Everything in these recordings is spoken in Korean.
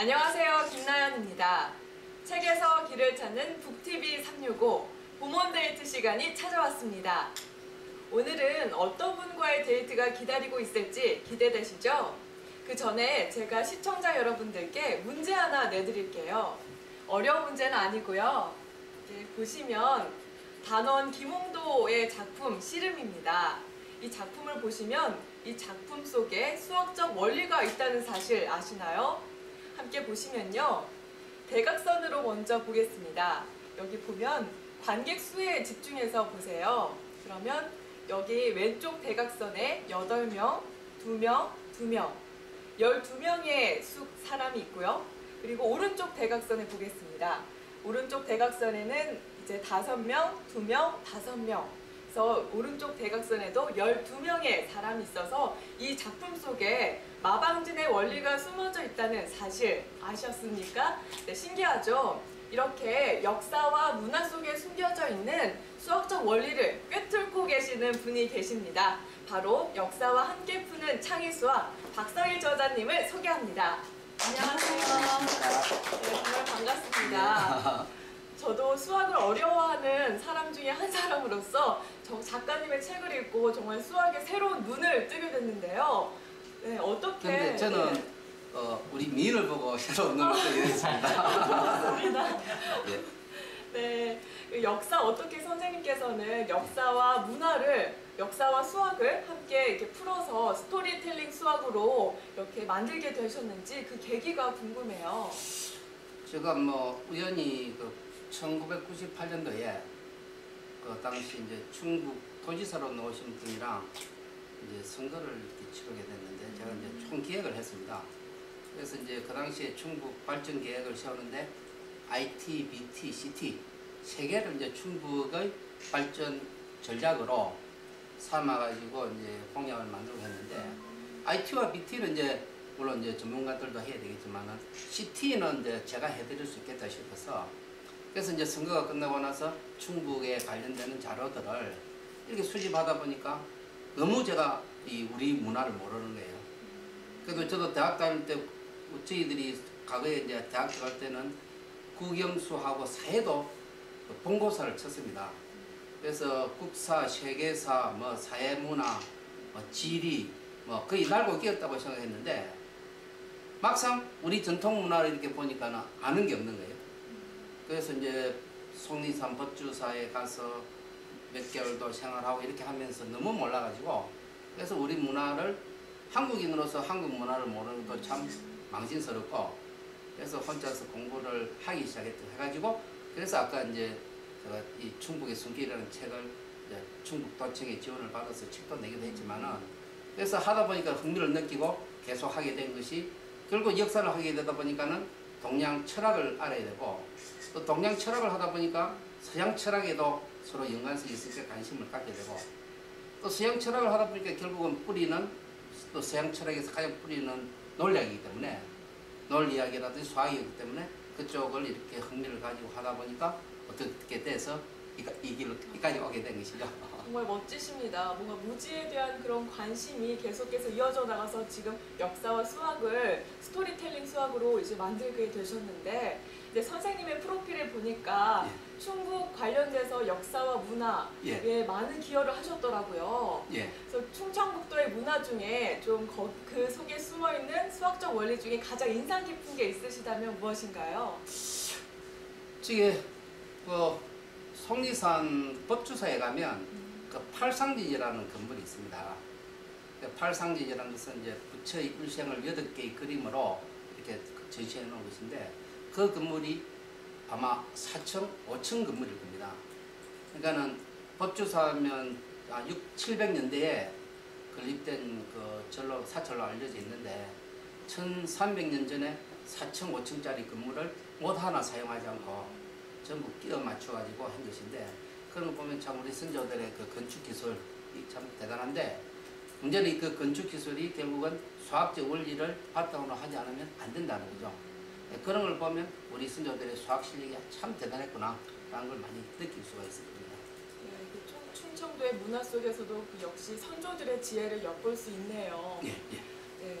안녕하세요, 김나연입니다. 책에서 길을 찾는 북TV 365 봄원 데이트 시간이 찾아왔습니다. 오늘은 어떤 분과의 데이트가 기다리고 있을지 기대되시죠? 그 전에 제가 시청자 여러분들께 문제 하나 내드릴게요. 어려운 문제는 아니고요. 이렇게 보시면 단원 김홍도의 작품 씨름입니다. 이 작품을 보시면 이 작품 속에 수학적 원리가 있다는 사실 아시나요? 함께 보시면요. 대각선으로 먼저 보겠습니다. 여기 보면 관객 수에 집중해서 보세요. 그러면 여기 왼쪽 대각선에 8명, 2명, 2명, 12명의 사람이 있고요. 그리고 오른쪽 대각선에 보겠습니다. 오른쪽 대각선에는 이제 5명, 2명, 5명. 그래서 오른쪽 대각선에도 12명의 사람이 있어서 이 작품 속에 마방진의 원리가 숨어져 있다는 사실 아셨습니까? 네, 신기하죠? 이렇게 역사와 문화 속에 숨겨져 있는 수학적 원리를 꿰뚫고 계시는 분이 계십니다. 바로 역사와 함께 푸는 창의수학 박성일 저자님을 소개합니다. 안녕하세요. 네, 정말 반갑습니다. 저도 수학을 어려워하는 사람 중에 한 사람으로서 작가님의 책을 읽고 정말 수학의 새로운 눈을 뜨게 됐는데요. 네, 어떻게... 근데 저는 네. 우리 미인을 보고 새로운 눈을 뜨게 됐습니다. 고맙습니다. 예. 네, 역사 어떻게 선생님께서는 역사와 문화를, 역사와 수학을 함께 이렇게 풀어서 스토리텔링 수학으로 이렇게 만들게 되셨는지 그 계기가 궁금해요. 제가 우연히 1998년도에 그 당시 이제 충북 도지사로 나오신 분이랑 이제 선거를 이렇게 치르게 됐는데 제가 이제 총 기획을 했습니다. 그래서 이제 그 당시에 충북 발전 계획을 세우는데 IT, BT, CT 세 개를 이제 충북의 발전 전략으로 삼아가지고 이제 공약을 만들고 했는데 IT와 BT는 이제 물론 이제 전문가들도 해야 되겠지만은 CT는 이제 제가 해드릴 수 있겠다 싶어서 그래서 이제 선거가 끝나고 나서 충북에 관련되는 자료들을 이렇게 수집하다 보니까 너무 제가 우리 문화를 모르는 거예요. 그래도 저도 대학 다닐 때 저희들이 과거에 이제 대학 들어갈 때는 국영수하고 사회도 본고사를 쳤습니다. 그래서 국사, 세계사, 사회문화, 지리 거의 날고 끼었다고 생각했는데 막상 우리 전통문화를 이렇게 보니까 아는 게 없는 거예요. 그래서 이제 속리산 법주사에 가서 몇 개월도 생활하고 이렇게 하면서 너무 몰라가지고 그래서 우리 문화를 한국인으로서 한국 문화를 모르는 것도 참 망신스럽고 그래서 혼자서 공부를 하기 시작해가지고 그래서 아까 이제 제가 이 충북의 숨길이라는 책을 이제 충북도청의 지원을 받아서 책도 내기도 했지만은 그래서 하다 보니까 흥미를 느끼고 계속 하게 된 것이 결국 역사를 하게 되다 보니까는 동양 철학을 알아야 되고 또 동양 철학을 하다 보니까 서양 철학에도 서로 연관성이 있을 때 관심을 갖게 되고 또 서양 철학을 하다 보니까 결국은 뿌리는 또 서양 철학에서 가장 뿌리는 논리학이기 때문에 논리학이라든지 수학이기 때문에 그쪽을 이렇게 흥미를 가지고 하다 보니까 어떻게 돼서 이 길까지 오게 된 것이죠. 정말 멋지십니다. 뭔가 무지에 대한 그런 관심이 계속해서 이어져 나가서 지금 역사와 수학을 스토리텔링 수학으로 이제 만들게 되셨는데 이제 선생님의 프로필을 보니까 예. 충북 관련돼서 역사와 문화에 예. 많은 기여를 하셨더라고요. 예. 그래서 충청북도의 문화 중에 좀 그 속에 숨어있는 수학적 원리 중에 가장 인상 깊은 게 있으시다면 무엇인가요? 저게 속리산 법주사에 가면 그 팔상진이라는 건물이 있습니다. 그 팔상진이라는 것은 이제 부처의 일생을 8개의 그림으로 이렇게 전시해 놓은 것인데 그 건물이 아마 4층, 5층 건물일 겁니다. 그러니까는 법주사면 700년대에 건립된 그 사철로 알려져 있는데 1300년 전에 4층, 5층짜리 건물을 못 하나 사용하지 않고 전부 끼워 맞춰가지고 한 것인데 그런 거 보면 참 우리 선조들의 그 건축 기술이 참 대단한데 문제는 그 건축 기술이 결국은 수학적 원리를 바탕으로 하지 않으면 안 된다는 거죠. 그런 걸 보면 우리 선조들의 수학 실력이 참 대단했구나 라는 걸 많이 느낄 수가 있을 겁니다. 네, 그 충청도의 문화 속에서도 그 역시 선조들의 지혜를 엿볼 수 있네요. 예, 예. 네.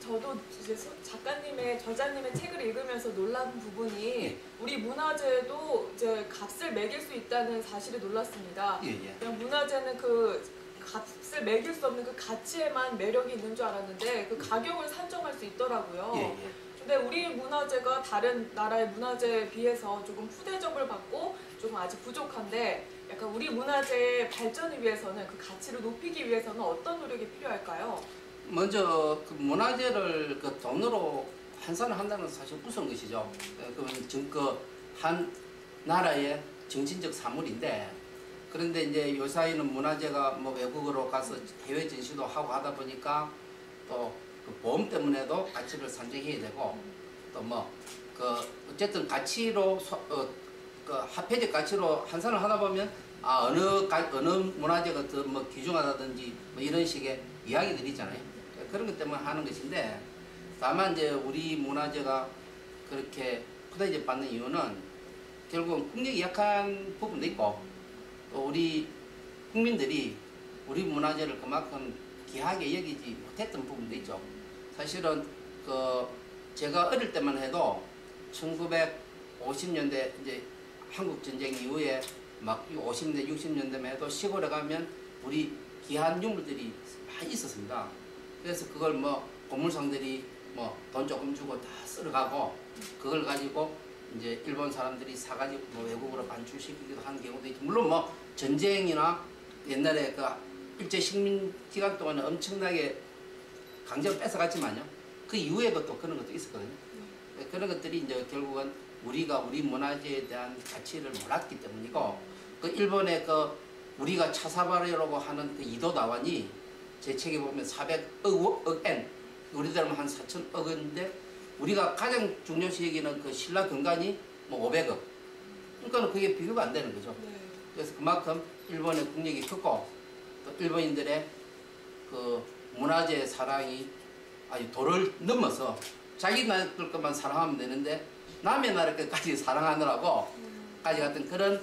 저도 이제 작가님의 저자님의 책을 읽으면서 놀란 부분이 예. 우리 문화재도 이제 값을 매길 수 있다는 사실에 놀랐습니다. 예, 예. 그냥 문화재는 그 값을 매길 수 없는 그 가치에만 매력이 있는 줄 알았는데 그 가격을 산정할 수 있더라고요. 예, 예. 근데 우리 문화재가 다른 나라의 문화재에 비해서 조금 후대접을 받고 조금 아직 부족한데 약간 우리 문화재의 발전을 위해서는 그 가치를 높이기 위해서는 어떤 노력이 필요할까요? 먼저 그 문화재를 그 돈으로 환산을 한다는 것은 사실 무서운 것이죠. 그러면 그한 나라의 정신적 사물인데, 그런데 이제 요사이는 문화재가 뭐 외국으로 가서 해외 전시도 하고 하다 보니까 또 그 보험 때문에도 가치를 산정해야 되고, 또 뭐 그 어쨌든 가치로 그 화폐적 가치로 환산을 하다 보면 어느 문화재가 더 뭐 귀중하다든지 뭐 이런 식의 이야기들이 있잖아요. 그런 것 때문에 하는 것인데, 다만 이제 우리 문화재가 그렇게 후대접 받는 이유는 결국은 국력이 약한 부분도 있고, 또 우리 국민들이 우리 문화재를 그만큼 귀하게 여기지 못했던 부분도 있죠. 사실은 그 제가 어릴 때만 해도 1950년대 이제 한국 전쟁 이후에 막 50년대 60년대만 해도 시골에 가면 우리 귀한 유물들이 많이 있었습니다. 그래서 그걸 뭐 고물상들이 뭐 돈 조금 주고 다 쓸어가고, 그걸 가지고 이제 일본 사람들이 사가지고 뭐 외국으로 반출시키기도 하는 경우도 있고, 물론 뭐 전쟁이나 옛날에 그 일제 식민 기간 동안에 엄청나게 강제로 뺏어갔지만요, 그 이후에도 또 그런 것도 있었거든요. 그런 것들이 이제 결국은 우리가 우리 문화재에 대한 가치를 몰랐기 때문이고, 그 일본의 그 우리가 차사발이라고 하는 그 이도 다원이 제 책에 보면 400억 엔, 우리들은 한 4천억 원인데, 우리가 가장 중요시 여기는 그 신라 근간이 뭐 500억. 그러니까 그게 비교가 안 되는 거죠. 그래서 그만큼 일본의 국력이 크고, 또 일본인들의 그 문화재 사랑이 아주 도를 넘어서 자기 나라들 것만 사랑하면 되는데 남의 나라 것까지 사랑하느라고 가져갔던 그런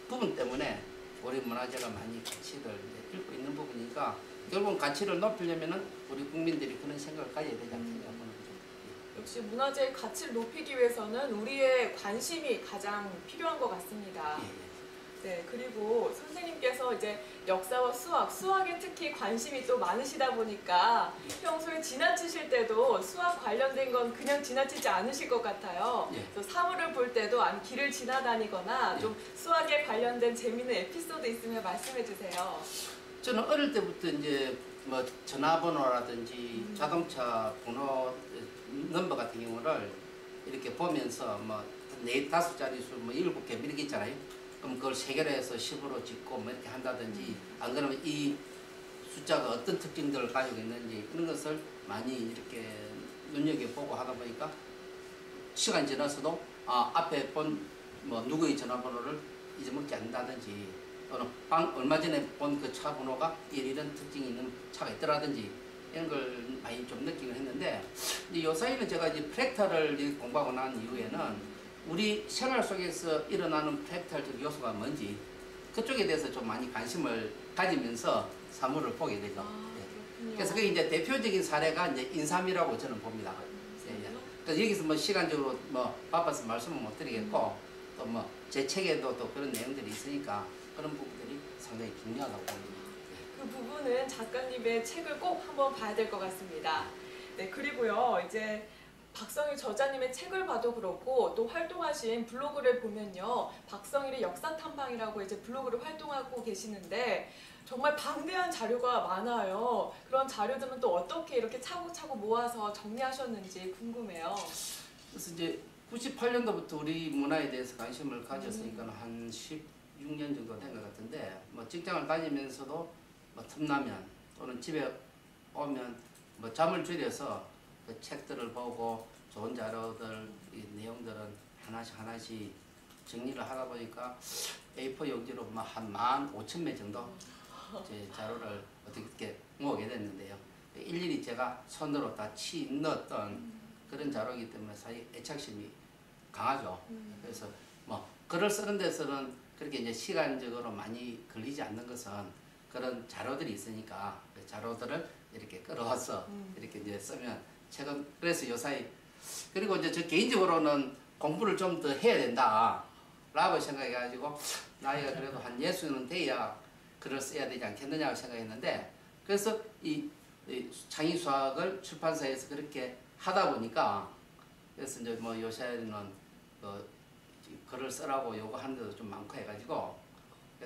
부분 때문에 우리 문화재가 많이 가치를 잃고 있는 부분이니까, 결국은 가치를 높이려면은 우리 국민들이 그런 생각을 가져야 되지 않겠냐 보는 거죠. 역시 문화재의 가치를 높이기 위해서는 우리의 관심이 가장 필요한 것 같습니다. 예. 네, 그리고 선생님께서 이제 역사와 수학에 특히 관심이 또 많으시다 보니까 평소에 지나치실 때도 수학 관련된 건 그냥 지나치지 않으실 것 같아요. 예. 그래서 사물을 볼 때도 아니 길을 지나다니거나 좀 수학에 관련된 재미있는 에피소드 있으면 말씀해 주세요. 저는 어릴 때부터 이제 뭐 전화번호라든지 자동차 번호 넘버 같은 경우를 이렇게 보면서 뭐 4, 5자리 수 뭐 7개 이렇게 있잖아요. 그럼 그걸 체결해서 10으로 짓고 뭐 이렇게 한다든지, 안 그러면 이 숫자가 어떤 특징들을 가지고 있는지 그런 것을 많이 이렇게 눈여겨보고 하다 보니까 시간이 지나서도 앞에 본 뭐 누구의 전화번호를 잊어먹지 않는다든지, 또는 얼마 전에 본 그 차 번호가 이런 특징이 있는 차가 있더라든지, 이런 걸 많이 좀 느끼긴 했는데, 이제 요사이는 제가 이제 프랙탈을 공부하고 난 이후에는 우리 생활 속에서 일어나는 프랙탈적 요소가 뭔지 그쪽에 대해서 좀 많이 관심을 가지면서 사물을 보게 되죠. 그래서 그게 이제 대표적인 사례가 이제 인삼이라고 저는 봅니다. 그래서 여기서 뭐 시간적으로 뭐 바빠서 말씀은 못 드리겠고, 또 뭐 제 책에도 또 그런 내용들이 있으니까 그런 부분들이 상당히 중요하다고 봅니다. 그 부분은 작가님의 책을 꼭 한번 봐야 될 것 같습니다. 네, 그리고요 이제 박성일 저자님의 책을 봐도 그렇고 또 활동하신 블로그를 보면요, 박성일의 역사탐방이라고 이제 블로그를 활동하고 계시는데 정말 방대한 자료가 많아요. 그런 자료들은 또 어떻게 이렇게 차곡차곡 모아서 정리하셨는지 궁금해요. 그래서 이제 98년도부터 우리 문화에 대해서 관심을 가졌으니까 한 16년 정도 된 것 같은데, 뭐 직장을 다니면서도 뭐 틈나면 또는 집에 오면 뭐 잠을 줄여서 그 책들을 보고 좋은 자료들, 이 내용들은 하나씩 정리를 하다 보니까 A4 용지로 뭐 한 15,000매 정도 제 자료를 어떻게 모으게 됐는데요. 일일이 제가 손으로 다 넣었던 그런 자료이기 때문에 사실 애착심이 강하죠. 그래서 뭐 글을 쓰는 데서는 그렇게 이제 시간적으로 많이 걸리지 않는 것은 그런 자료들이 있으니까 그 자료들을 이렇게 끌어와서 이렇게 이제 쓰면 최근 그래서 요사이 그리고 이제 저 개인적으로는 공부를 좀 더 해야 된다라고 생각해가지고 나이가 그래도 한 60은 돼야 글을 써야 되지 않겠느냐고 생각했는데 그래서 이 창의 수학을 출판사에서 그렇게 하다 보니까 그래서 이제 뭐 요새는 글을 쓰라고 요구하는 데도 좀 많고 해가지고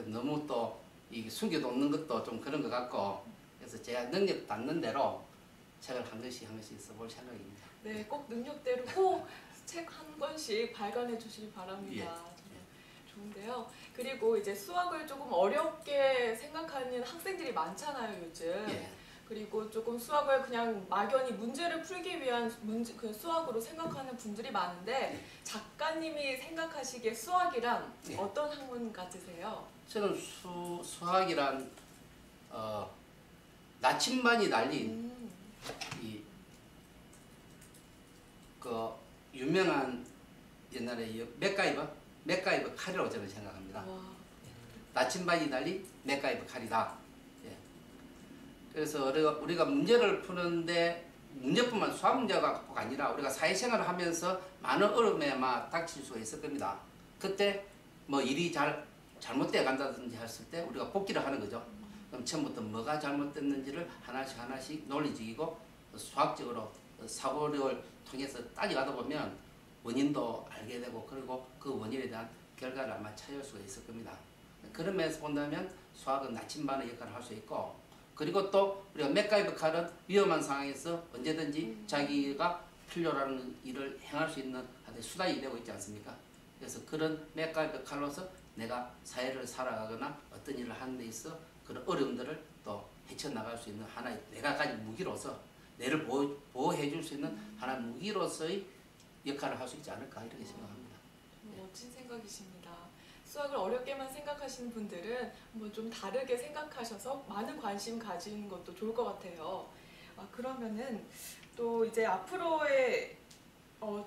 너무 또 이 숨겨놓는 것도 좀 그런 것 같고 그래서 제가 능력 닿는 대로 책을 한 권씩 써볼 생각입니다. 네, 꼭 능력대로 꼭 책 한 권씩 발간해 주시기 바랍니다. 예. 좋은데요. 그리고 이제 수학을 조금 어렵게 생각하는 학생들이 많잖아요, 요즘. 예. 그리고 조금 수학을 그냥 막연히 문제를 풀기 위한 그 수학으로 생각하는 분들이 많은데 작가님이 생각하시기에 수학이란 예. 어떤 학문 같으세요? 저는 수학이란 나침반이 달린 그 유명한 옛날에 맥가이버 칼이라고 저는 생각합니다. 와. 나침반이 달린 맥가이버 칼이다. 예. 그래서 우리가 문제를 푸는데 문제뿐만 수학 문제가 아니라 우리가 사회생활을 하면서 많은 어려움에 닥칠 수가 있을 겁니다. 그때 뭐 일이 잘못돼 간다든지 했을 때 우리가 복기를 하는 거죠. 그럼 처음부터 뭐가 잘못됐는지를 하나씩 논리적이고 수학적으로 사고력을 통해서 따져가다 보면 원인도 알게 되고 그리고 그 원인에 대한 결과를 아마 찾을 수가 있을 겁니다. 그런 면에서 본다면 수학은 나침반의 역할을 할 수 있고 그리고 또 우리가 맥가이버 칼은 위험한 상황에서 언제든지 자기가 필요로 하는 일을 행할 수 있는 수단이 되고 있지 않습니까? 그래서 그런 맥가이버 칼로서 내가 사회를 살아가거나 어떤 일을 하는 데 있어 그런 어려움들을 또 헤쳐나갈 수 있는 하나의 내가 가진 무기로서 내를 보호해 줄 수 있는 하나의 무기로서의 역할을 할 수 있지 않을까 이렇게 생각합니다. 멋진 생각이십니다. 수학을 어렵게만 생각하시는 분들은 뭐 좀 다르게 생각하셔서 많은 관심 가지는 것도 좋을 것 같아요. 그러면은 또 이제 앞으로의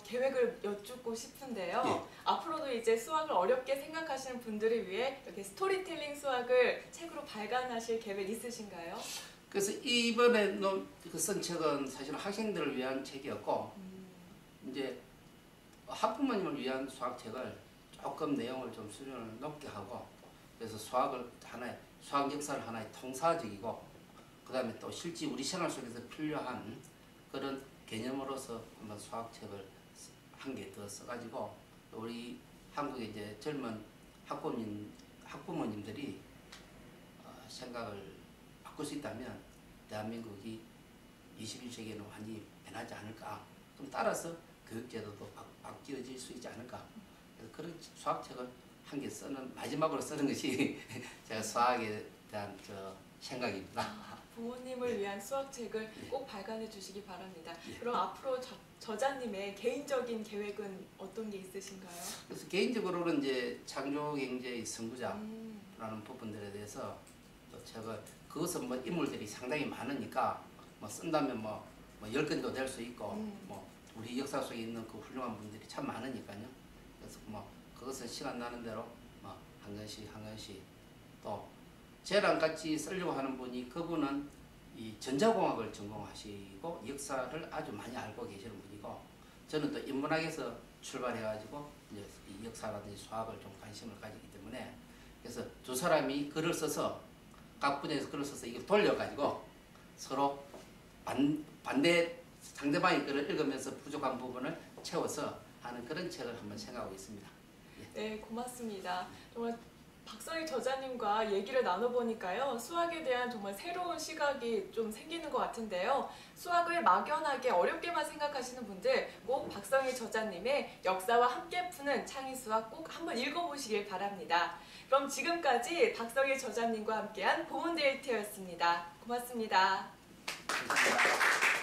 계획을 여쭙고 싶은데요. 예. 앞으로도 이제 수학을 어렵게 생각하시는 분들을 위해 이렇게 스토리텔링 수학을 책으로 발간하실 계획 있으신가요? 그래서 이번에 쓴 책은 사실 학생들을 위한 책이었고 이제 학부모님을 위한 수학책을 조금 내용을 좀 수준을 높게 하고 그래서 수학 역사를 하나의 통사적이고 그 다음에 또 실제 우리 생활 속에서 필요한 그런 개념으로서 한번 수학책을 한 개 더 써가지고 우리 한국의 이제 젊은 학부모님들이 생각을 바꿀 수 있다면 대한민국이 21세기에는 완전히 변하지 않을까. 그럼 따라서 교육제도도 바뀌어질 수 있지 않을까. 그래서 그런 수학책을 한 개 마지막으로 쓰는 것이 제가 수학에 대한 생각입니다. 부모님을 위한 수학책을 꼭 발간해 주시기 바랍니다. 예. 그럼 앞으로 저자님의 개인적인 계획은 어떤 게 있으신가요? 그래서 개인적으로는 이제 창조경제의 선구자라는 부분들에 대해서 또 제가 그것은 뭐 인물들이 상당히 많으니까 뭐 쓴다면 뭐 10건도 될 수 있고 뭐 우리 역사 속에 있는 그 훌륭한 분들이 참 많으니까요. 그래서 뭐 그것은 시간 나는 대로 뭐 한 권씩 또 저랑 같이 쓰려고 하는 분이 그분은 이 전자공학을 전공하시고 역사를 아주 많이 알고 계시는 분이고 저는 또 인문학에서 출발해가지고 이제 이 역사라든지 수학을 좀 관심을 가지기 때문에 그래서 두 사람이 글을 써서 각 분야에서 글을 써서 이걸 돌려가지고 서로 반대 상대방의 글을 읽으면서 부족한 부분을 채워서 하는 그런 책을 한번 생각하고 있습니다. 예. 네, 고맙습니다. 정말 박성익 저자님과 얘기를 나눠보니까요. 수학에 대한 정말 새로운 시각이 좀 생기는 것 같은데요. 수학을 막연하게 어렵게만 생각하시는 분들 꼭 박성익 저자님의 역사와 함께 푸는 창의수학 꼭 한번 읽어보시길 바랍니다. 그럼 지금까지 박성익 저자님과 함께한 보문데이트였습니다. 고맙습니다. 감사합니다.